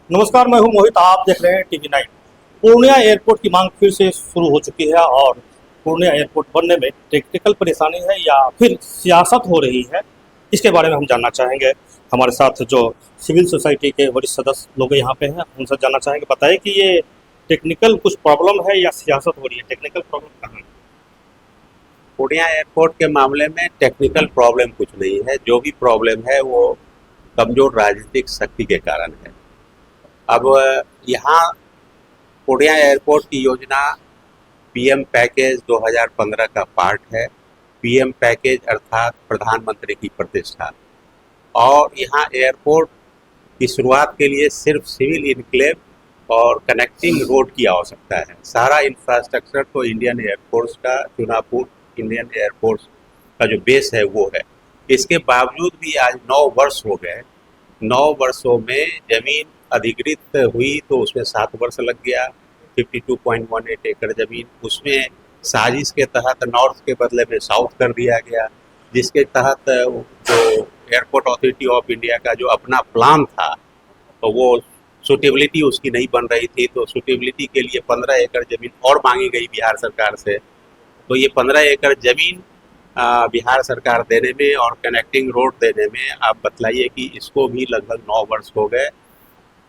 नमस्कार, मैं हूं मोहित। आप देख रहे हैं टीवी 9। पूर्णिया एयरपोर्ट की मांग फिर से शुरू हो चुकी है और पूर्णिया एयरपोर्ट बनने में टेक्निकल परेशानी है या फिर सियासत हो रही है, इसके बारे में हम जानना चाहेंगे। हमारे साथ जो सिविल सोसाइटी के वरिष्ठ सदस्य लोग यहाँ पे हैं, उनसे जानना चाहेंगे। बताइए कि ये टेक्निकल कुछ प्रॉब्लम है या सियासत हो रही है? टेक्निकल प्रॉब्लम कहाँ है? पूर्णिया एयरपोर्ट के मामले में टेक्निकल प्रॉब्लम कुछ नहीं है। जो भी प्रॉब्लम है वो कमजोर राजनीतिक शक्ति के कारण है। अब यहाँ पूर्णिया एयरपोर्ट की योजना पीएम पैकेज 2015 का पार्ट है। पीएम पैकेज अर्थात प्रधानमंत्री की प्रतिष्ठा। और यहाँ एयरपोर्ट की शुरुआत के लिए सिर्फ सिविल इनक्लेव और कनेक्टिंग रोड की आवश्यकता है। सारा इंफ्रास्ट्रक्चर तो इंडियन एयरफोर्स का, चुनापुर इंडियन एयरफोर्स का जो बेस है वो है। इसके बावजूद भी आज 9 वर्ष हो गए। 9 वर्षों में जमीन अधिकृत हुई तो उसमें 7 वर्ष लग गया। 52.18 एकड़ जमीन, उसमें साजिश के तहत नॉर्थ के बदले में साउथ कर दिया गया, जिसके तहत जो एयरपोर्ट अथॉरिटी ऑफ इंडिया का जो अपना प्लान था तो वो सूटेबिलिटी उसकी नहीं बन रही थी। तो सूटेबिलिटी के लिए 15 एकड़ जमीन और मांगी गई बिहार सरकार से। तो ये 15 एकड़ जमीन बिहार सरकार देने में और कनेक्टिंग रोड देने में, आप बतलाइए कि इसको भी लगभग 9 वर्ष हो गए।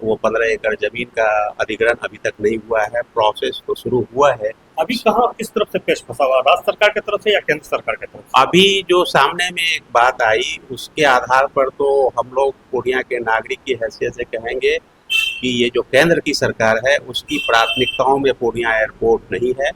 वो 15 एकड़ जमीन का अधिग्रहण अभी तक नहीं हुआ है। प्रोसेस तो शुरू हुआ है। अभी कहाँ, किस तरफ से पेश फंसा हुआ? राज्य सरकार की तरफ से या केंद्र सरकार की तरफ से? अभी जो सामने में एक बात आई उसके आधार पर तो हम लोग पूर्णिया के नागरिक की हैसियत से कहेंगे कि ये जो केंद्र की सरकार है उसकी प्राथमिकताओं में पूर्णिया एयरपोर्ट नहीं है,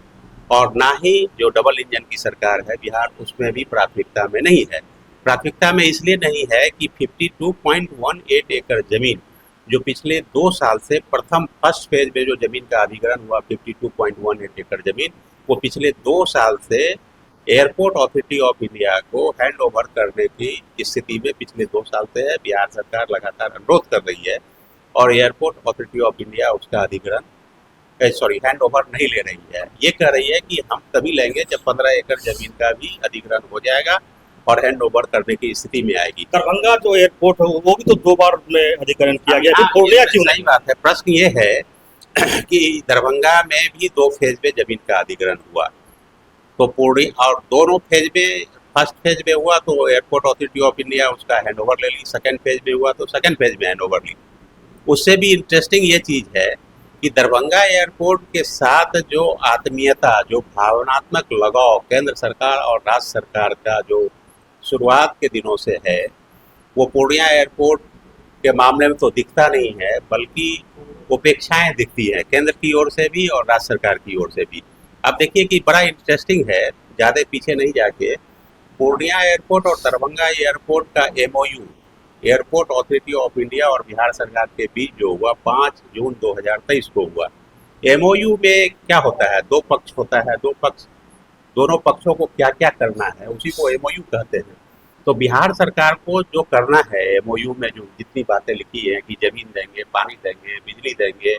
और ना ही जो डबल इंजन की सरकार है बिहार, उसमें भी प्राथमिकता में नहीं है। प्राथमिकता में इसलिए नहीं है कि 52.18 एकड़ जमीन जो पिछले 2 साल से फर्स्ट फेज में जो जमीन का अधिग्रहण हुआ 52.18 एकड़ जमीन, वो पिछले 2 साल से एयरपोर्ट अथॉरिटी ऑफ इंडिया को हैंड ओवर करने की स्थिति में पिछले 2 साल से है। बिहार सरकार लगातार अनुरोध कर रही है और एयरपोर्ट अथॉरिटी ऑफ इंडिया उसका अधिग्रहण हैंड ओवर नहीं ले रही है। ये कह रही है कि हम तभी लेंगे जब 15 एकड़ जमीन का भी अधिग्रहण हो जाएगा और हैंड ओवर करने की स्थिति में आएगी। दरभंगा जो एयरपोर्ट है वो भी तो 2 बार में अधिग्रहण किया गया, पूर्णिया क्यों नहीं? सही बात है। प्रश्न ये है कि दरभंगा में भी 2 फेज में जमीन का अधिग्रहण हुआ, तो पूर्णिया और दोनों फेज में, फर्स्ट फेज में हुआ तो एयरपोर्ट अथॉरिटी ऑफ इंडिया उसका हैंड ओवर ले ली, सेकेंड फेज में हुआ तो सेकेंड फेज में हैंड ओवर ली। उससे भी इंटरेस्टिंग ये चीज़ है कि दरभंगा एयरपोर्ट के साथ जो आत्मीयता, जो भावनात्मक लगाव केंद्र सरकार और राज्य सरकार का जो शुरुआत के दिनों से है, वो पूर्णिया एयरपोर्ट के मामले में तो दिखता नहीं है, बल्कि उपेक्षाएं दिखती हैं केंद्र की ओर से भी और राज्य सरकार की ओर से भी। अब देखिए कि बड़ा इंटरेस्टिंग है, ज़्यादा पीछे नहीं जाके, पूर्णिया एयरपोर्ट और दरभंगा एयरपोर्ट का MOU airport authority of India और बिहार सरकार के बीच जो हुआ 5 जून 2023 को हुआ। MOU में क्या होता है? 2 पक्ष होता है, 2 पक्ष, दोनों पक्षों को क्या क्या करना है उसी को MOU कहते हैं। तो बिहार सरकार को जो करना है MOU में, जो जितनी बातें लिखी हैं कि जमीन देंगे, पानी देंगे, बिजली देंगे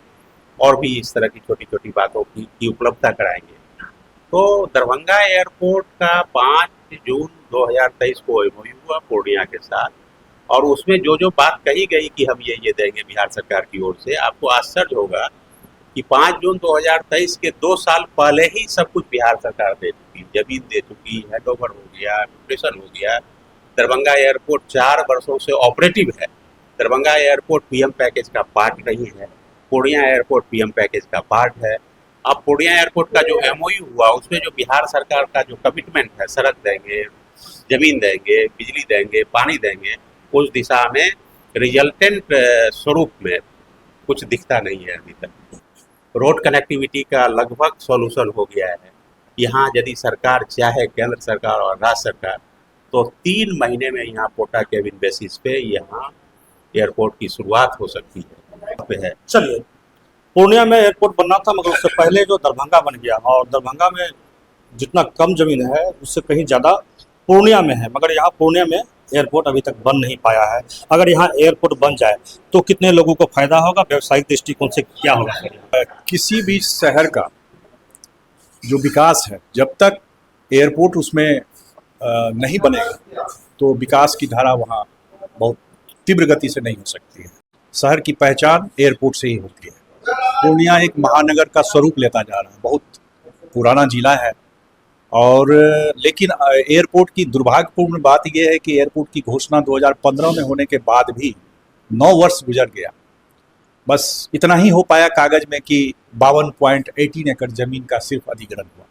और भी इस तरह की छोटी छोटी बातों की उपलब्धता कराएंगे। तो दरभंगा एयरपोर्ट का 5 जून 2023 को MOU हुआ पूर्णिया के साथ, और उसमें जो जो बात कही गई कि हम ये देंगे बिहार सरकार की ओर से, आपको आश्चर्य होगा कि 5 जून 2023 के 2 साल पहले ही सब कुछ बिहार सरकार दे चुकी, जमीन दे चुकी, हैंड ओवर हो गया, ऑपरेशन हो गया। दरभंगा एयरपोर्ट 4 वर्षों से ऑपरेटिव है। दरभंगा एयरपोर्ट पीएम पैकेज का पार्ट नहीं है, पूर्णिया एयरपोर्ट पीएम पैकेज का पार्ट है। अब पूर्णिया एयरपोर्ट का जो MOU हुआ उसमें जो बिहार सरकार का जो कमिटमेंट है, सड़क देंगे, जमीन देंगे, बिजली देंगे, पानी देंगे, उस दिशा में रिजल्टेंट स्वरूप में कुछ दिखता नहीं है अभी तक। रोड कनेक्टिविटी का लगभग सॉल्यूशन हो गया है। यहाँ यदि सरकार चाहे, केंद्र सरकार और राज्य सरकार, तो 3 महीने में यहाँ पोटा केबिन बेसिस पे यहाँ एयरपोर्ट की शुरुआत हो सकती है। चलिए, पूर्णिया में एयरपोर्ट बनना था, मगर उससे पहले जो दरभंगा बन गया, और दरभंगा में जितना कम जमीन है उससे कहीं ज़्यादा पूर्णिया में है, मगर यहाँ पूर्णिया में एयरपोर्ट अभी तक बन नहीं पाया है। अगर यहाँ एयरपोर्ट बन जाए तो कितने लोगों को फायदा होगा, व्यावसायिक दृष्टिकोण से क्या होगा? किसी भी शहर का जो विकास है, जब तक एयरपोर्ट उसमें नहीं बनेगा तो विकास की धारा वहाँ बहुत तीव्र गति से नहीं हो सकती है। शहर की पहचान एयरपोर्ट से ही होती है। पूर्णिया एक महानगर का स्वरूप लेता जा रहा है, बहुत पुराना जिला है। और लेकिन एयरपोर्ट की दुर्भाग्यपूर्ण बात यह है कि एयरपोर्ट की घोषणा 2015 में होने के बाद भी 9 वर्ष गुजर गया। बस इतना ही हो पाया कागज में कि 52.18 एकड़ जमीन का सिर्फ अधिग्रहण हुआ।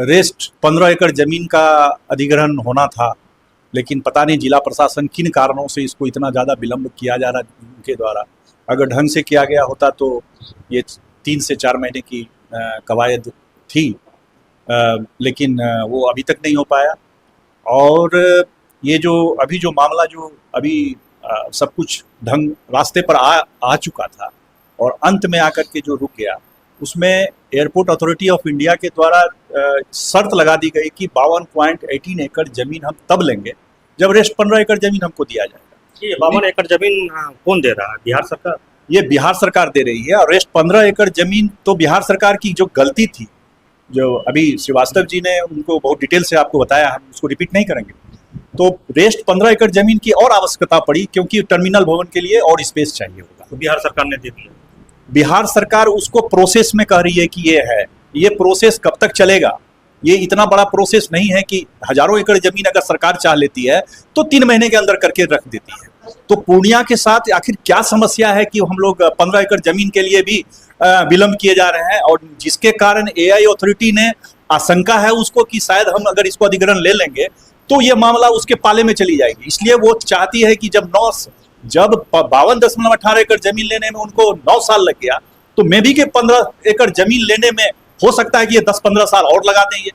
रेस्ट 15 एकड़ जमीन का अधिग्रहण होना था, लेकिन पता नहीं जिला प्रशासन किन कारणों से इसको इतना ज़्यादा विलंब किया जा रहा है उनके द्वारा। अगर ढंग से किया गया होता तो ये 3 से 4 महीने की कवायद थी, लेकिन वो अभी तक नहीं हो पाया। और ये जो अभी जो मामला जो अभी सब कुछ ढंग रास्ते पर आ चुका था और अंत में आकर के जो रुक गया, उसमें एयरपोर्ट अथॉरिटी ऑफ इंडिया के द्वारा शर्त लगा दी गई कि 52.18 एकड़ जमीन हम तब लेंगे जब रेस्ट 15 एकड़ जमीन हमको दिया जाएगा। ये 52 एकड़ जमीन कौन दे रहा है? बिहार सरकार। ये बिहार सरकार दे रही है। और रेस्ट 15 एकड़ जमीन तो बिहार सरकार की जो गलती थी, जो अभी श्रीवास्तव जी ने उनको बहुत डिटेल से आपको बताया, हम उसको रिपीट नहीं करेंगे। तो रेस्ट 15 एकड़ जमीन की और आवश्यकता पड़ी क्योंकि टर्मिनल भवन के लिए और स्पेस चाहिए होगा, तो बिहार सरकार ने दे दिया। बिहार सरकार उसको प्रोसेस में कह रही है कि ये है, ये प्रोसेस कब तक चलेगा? ये इतना बड़ा प्रोसेस नहीं है कि हजारों एकड़ जमीन अगर सरकार चाह लेती है तो 3 महीने के अंदर करके रख देती है। तो पूर्णिया के साथ आखिर क्या समस्या है कि हम लोग 15 एकड़ जमीन के लिए भी विलंब किए जा रहे हैं, और जिसके कारण एआई अथॉरिटी ने आशंका है उसको कि शायद हम अगर इसको अधिग्रहण ले लेंगे तो ये मामला उसके पाले में चली जाएगी। इसलिए वो चाहती है कि जब 52.18 एकड़ जमीन लेने में उनको 9 साल लग गया, तो मे भी के 15 एकड़ जमीन लेने में हो सकता है कि ये 10-15 साल और लगा देंगे।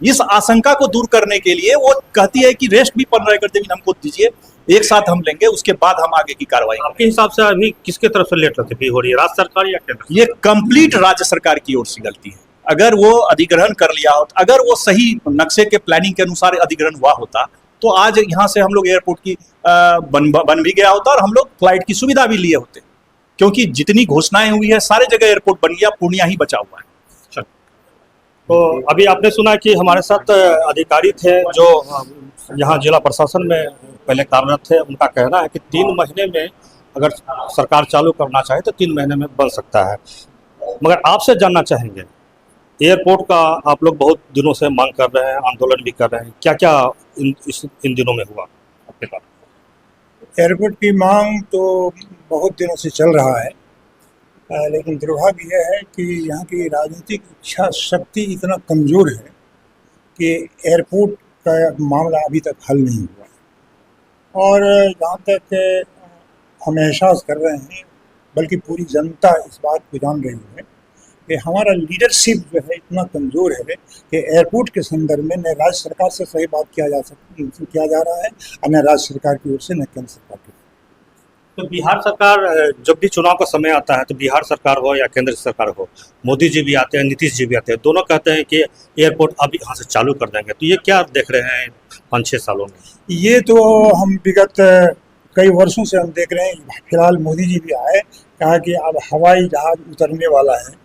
इस आशंका को दूर करने के लिए वो कहती है कि रेस्ट भी 15 एकड़ जमीन हमको दीजिए, एक साथ हम लेंगे, उसके बाद हम आगे की कार्रवाई। आपके हिसाब से अभी किसके तरफ से लेट रखी हो रही है, राज्य सरकार या केंद्र? ये कंप्लीट राज्य सरकार की ओर से गलती है। अगर वो अधिग्रहण कर लिया होता, अगर वो सही नक्शे के प्लानिंग के अनुसार अधिग्रहण हुआ होता, तो आज यहाँ से हम लोग एयरपोर्ट की बन भी गया होता और हम लोग फ्लाइट की सुविधा भी लिए होते, क्योंकि जितनी घोषणाएं हुई है सारे जगह एयरपोर्ट बन गया, पूर्णिया ही बचा हुआ है। तो अभी आपने सुना कि हमारे साथ अधिकारी थे जो यहाँ जिला प्रशासन में पहले कार्यरत थे। उनका कहना है कि 3 महीने में अगर सरकार चालू करना चाहे तो 3 महीने में बन सकता है। मगर आपसे जानना चाहेंगे, एयरपोर्ट का आप लोग बहुत दिनों से मांग कर रहे हैं, आंदोलन भी कर रहे हैं, क्या क्या इन दिनों में हुआ आपके पास? एयरपोर्ट की मांग तो बहुत दिनों से चल रहा है, लेकिन दुर्भाग्य यह है कि यहाँ की राजनीतिक इच्छा शक्ति इतना कमज़ोर है कि एयरपोर्ट का मामला अभी तक हल नहीं हुआ। और जहाँ तक हम एहसास कर रहे हैं, बल्कि पूरी जनता इस बात को जान रही है कि हमारा लीडरशिप जो है इतना कमज़ोर है कि एयरपोर्ट के संदर्भ में न राज्य सरकार से सही बात किया जा रहा है और न राज्य सरकार की ओर से न केंद्र सरकार की। तो बिहार सरकार, जब भी चुनाव का समय आता है तो बिहार सरकार हो या केंद्र सरकार हो, मोदी जी भी आते हैं, नीतीश जी भी आते हैं, दोनों कहते हैं कि एयरपोर्ट अब यहाँ से चालू कर देंगे। तो ये क्या देख रहे हैं 5-6 सालों में? ये तो हम विगत कई वर्षों से हम देख रहे हैं। फिलहाल मोदी जी भी आए, कहा कि अब हवाई जहाज उतरने वाला है।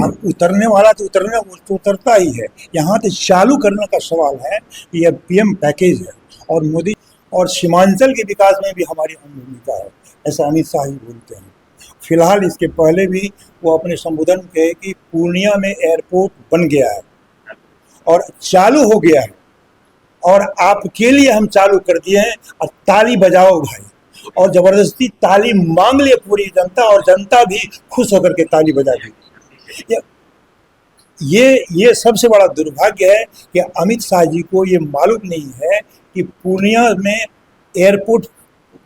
अब उतरने वाला तो उतरता ही है, यहाँ तो चालू करने का सवाल है। यह पीएम पैकेज है और मोदी और सीमांचल के विकास में भी हमारी अहम भूमिका है, ऐसा अमित शाह जी बोलते हैं। फिलहाल इसके पहले भी वो अपने संबोधन कहे कि पूर्णिया में एयरपोर्ट बन गया है और चालू हो गया है और आपके लिए हम चालू कर दिए हैं, और ताली बजाओ भाई। और जबरदस्ती ताली मांग लिए पूरी जनता, और जनता भी खुश होकर के ताली बजा दी। ये सबसे बड़ा दुर्भाग्य है कि अमित शाह जी को ये मालूम नहीं है कि पूर्णिया में एयरपोर्ट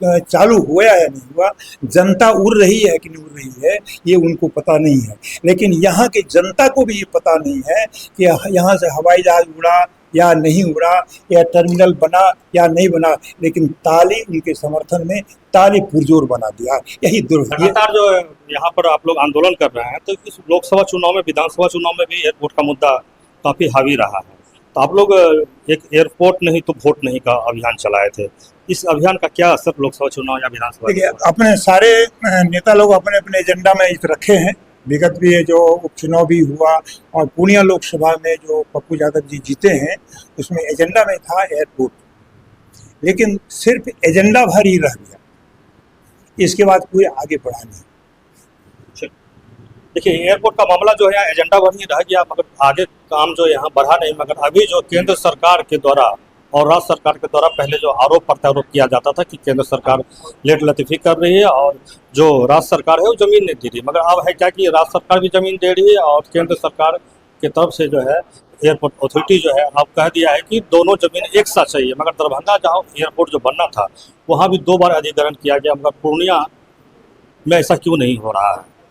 चालू हुआ है नहीं हुआ, जनता उड़ रही है कि नहीं उड़ रही है, ये उनको पता नहीं है। लेकिन यहाँ की जनता को भी ये पता नहीं है कि यहाँ से हवाई जहाज उड़ा या नहीं उड़ा, या टर्मिनल बना या नहीं बना, लेकिन ताली उनके समर्थन में ताली पुरजोर बना दिया। यही दुर्भाग्य। लगातार जो यहाँ पर आप लोग आंदोलन कर रहे हैं, तो इस लोकसभा चुनाव में, विधानसभा चुनाव में भी एयरपोर्ट का मुद्दा काफ़ी हावी रहा है। तो आप लोग एक एयरपोर्ट नहीं तो वोट नहीं का अभियान चलाए थे। इस अभियान का क्या असर लोकसभा चुनाव या विधानसभा? देखिए, अपने सारे नेता लोग अपने अपने एजेंडा में इस रखे हैं। विगत भी जो उपचुनाव भी हुआ और पूर्णिया लोकसभा में जो पप्पू यादव जी जीते हैं, उसमें एजेंडा में था एयरपोर्ट, लेकिन सिर्फ एजेंडा भर ही रह गया। इसके बाद कोई आगे बढ़ा नहीं। देखिए, एयरपोर्ट का मामला जो है एजेंडा भर ही रह गया, मगर आगे काम जो यहाँ बढ़ा नहीं। मगर अभी जो केंद्र सरकार के द्वारा और राज्य सरकार के द्वारा पहले जो आरोप प्रत्यारोप किया जाता था कि केंद्र सरकार लेट लतीफ़ी कर रही है और जो राज्य सरकार है वो ज़मीन नहीं दे रही, मगर अब है क्या कि राज्य सरकार भी ज़मीन दे रही है और केंद्र सरकार की तरफ से जो है एयरपोर्ट अथॉरिटी जो है अब कह दिया है कि दोनों ज़मीन एक साथ चाहिए। मगर दरभंगा जहाँ एयरपोर्ट जो बनना था वहाँ भी 2 बार अधिग्रहण किया गया, मगर पूर्णिया में ऐसा क्यों नहीं हो रहा है?